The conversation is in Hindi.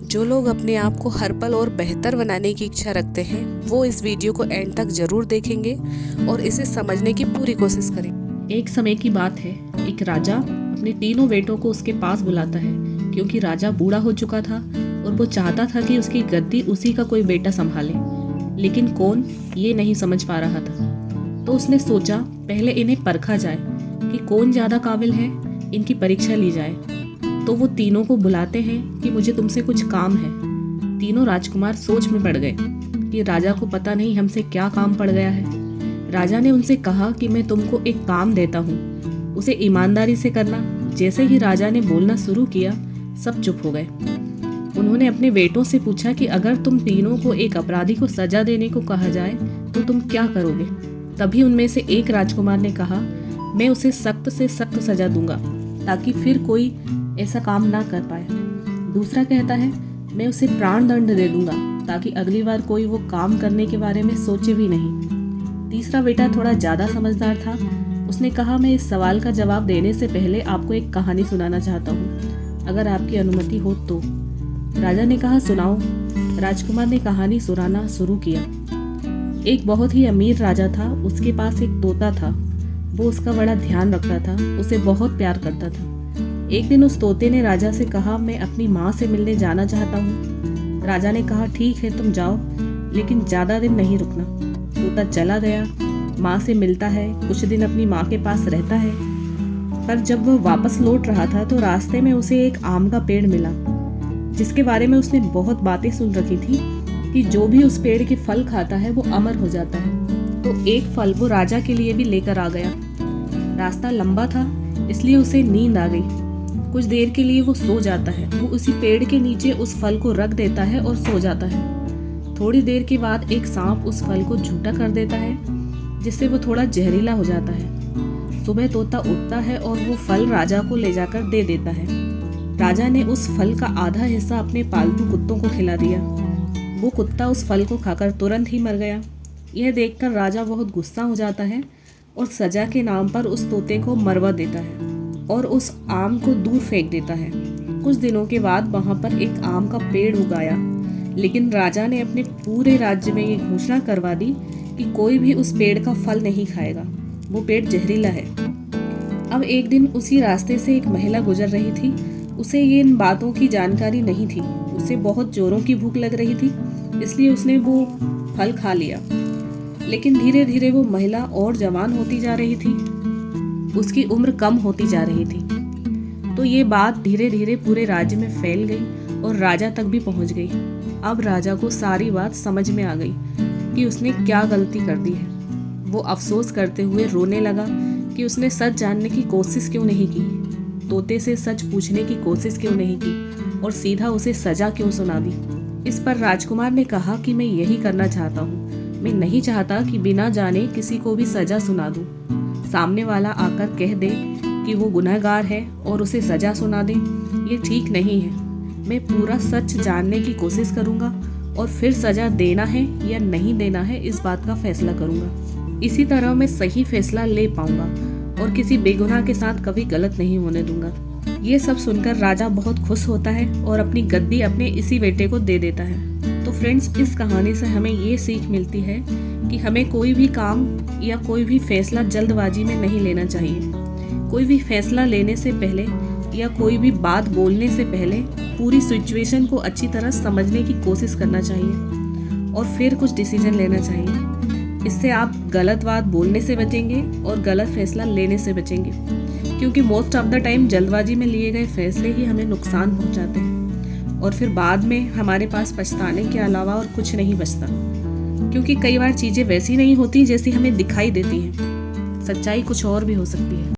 जो लोग अपने आप को हर पल और बेहतर बनाने की इच्छा रखते हैं वो इस वीडियो को एंड तक जरूर देखेंगे और इसे समझने की पूरी कोशिश करेंगे। एक समय की बात है, एक राजा अपने तीनों बेटों को उसके पास बुलाता है क्योंकि राजा बूढ़ा हो चुका था और वो चाहता था कि उसकी गद्दी उसी का कोई बेटा संभाले, लेकिन कौन ये नहीं समझ पा रहा था। तो उसने सोचा पहले इन्हें परखा जाए कि कौन ज़्यादा काबिल है, इनकी परीक्षा ली जाए। तो वो तीनों को बुलाते हैं कि मुझे तुमसे कुछ काम है। तीनों राजकुमार सोच में पड़ गए कि राजा को पता नहीं हमसे क्या काम पड़ गया है। राजा ने उनसे कहा कि मैं तुमको एक काम देता हूँ, उसे ईमानदारी से करना। जैसे ही राजा ने बोलना शुरू किया, सब चुप हो गए। उन्होंने अपने बेटों से पूछा कि अगर तुम तीनों को एक अपराधी को सजा देने को कहा जाए तो तुम क्या करोगे। तभी उनमें से एक राजकुमार ने कहा, मैं उसे सख्त से सख्त सजा दूंगा ताकि फिर कोई ऐसा काम ना कर पाए। दूसरा कहता है, मैं उसे प्राण दंड दे दूंगा ताकि अगली बार कोई वो काम करने के बारे में सोचे भी नहीं। तीसरा बेटा थोड़ा ज़्यादा समझदार था, उसने कहा, मैं इस सवाल का जवाब देने से पहले आपको एक कहानी सुनाना चाहता हूँ, अगर आपकी अनुमति हो तो। राजा ने कहा, सुनाओ। राजकुमार ने कहानी सुनाना शुरू किया। एक बहुत ही अमीर राजा था, उसके पास एक तोता था। वो उसका बड़ा ध्यान रखता था, उसे बहुत प्यार करता था। एक दिन उस तोते ने राजा से कहा, मैं अपनी माँ से मिलने जाना चाहता हूँ। राजा ने कहा, ठीक है तुम जाओ, लेकिन ज़्यादा दिन नहीं रुकना। तोता चला गया, माँ से मिलता है, कुछ दिन अपनी माँ के पास रहता है। पर जब वह वापस लौट रहा था तो रास्ते में उसे एक आम का पेड़ मिला, जिसके बारे में उसने बहुत बातें सुन रखी थी कि जो भी उस पेड़ के फल खाता है वो अमर हो जाता है। तो एक फल वो राजा के लिए भी लेकर आ गया। रास्ता लंबा था, इसलिए उसे नींद आ गई। कुछ देर के लिए वो सो जाता है। वो उसी पेड़ के नीचे उस फल को रख देता है और सो जाता है। थोड़ी देर के बाद एक सांप उस फल को झूठा कर देता है, जिससे वो थोड़ा जहरीला हो जाता है। सुबह तोता उठता है और वो फल राजा को ले जाकर दे देता है। राजा ने उस फल का आधा हिस्सा अपने पालतू कुत्तों को खिला दिया। वो कुत्ता उस फल को खाकर तुरंत ही मर गया। यह देखकर राजा बहुत गुस्सा हो जाता है और सजा के नाम पर उस तोते को मरवा देता है और उस आम को दूर फेंक देता है। कुछ दिनों के बाद वहाँ पर एक आम का पेड़ उगाया, लेकिन राजा ने अपने पूरे राज्य में ये घोषणा करवा दी कि कोई भी उस पेड़ का फल नहीं खाएगा, वो पेड़ जहरीला है। अब एक दिन उसी रास्ते से एक महिला गुजर रही थी। उसे ये इन बातों की जानकारी नहीं थी। उसे बहुत जोरों की भूख लग रही थी, इसलिए उसने वो फल खा लिया। लेकिन धीरे धीरे वो महिला और जवान होती जा रही थी, उसकी उम्र कम होती जा रही थी। तो ये बात धीरे धीरे पूरे राज्य में फैल गई और राजा तक भी पहुंच गई। अब राजा को सारी बात समझ में आ गई कि उसने क्या गलती कर दी है। वो अफसोस करते हुए रोने लगा कि उसने सच जानने की कोशिश क्यों नहीं की, तोते से सच पूछने की कोशिश क्यों नहीं की और सीधा उसे सजा क्यों सुना दी। इस पर राजकुमार ने कहा कि मैं यही करना चाहता हूँ। मैं नहीं चाहता कि बिना जाने किसी को भी सजा सुना दूँ। सामने वाला आकर कह दे कि वो गुनहगार है और उसे सजा सुना दे, ये ठीक नहीं है। मैं पूरा सच जानने की कोशिश करूँगा और फिर सजा देना है या नहीं देना है इस बात का फैसला करूँगा। इसी तरह मैं सही फैसला ले पाऊँगा और किसी बेगुनाह के साथ कभी गलत नहीं होने दूंगा। ये सब सुनकर राजा बहुत खुश होता है और अपनी गद्दी अपने इसी बेटे को दे देता है। तो फ्रेंड्स, इस कहानी से हमें ये सीख मिलती है कि हमें कोई भी काम या कोई भी फैसला जल्दबाजी में नहीं लेना चाहिए। कोई भी फैसला लेने से पहले या कोई भी बात बोलने से पहले पूरी सिचुएशन को अच्छी तरह समझने की कोशिश करना चाहिए और फिर कुछ डिसीजन लेना चाहिए। इससे आप गलत बात बोलने से बचेंगे और गलत फैसला लेने से बचेंगे, क्योंकि मोस्ट ऑफ द टाइम जल्दबाजी में लिए गए फैसले ही हमें नुकसान पहुंचाते हैं और फिर बाद में हमारे पास पछताने के अलावा और कुछ नहीं बचता, क्योंकि कई बार चीज़ें वैसी नहीं होती जैसी हमें दिखाई देती हैं। सच्चाई कुछ और भी हो सकती है।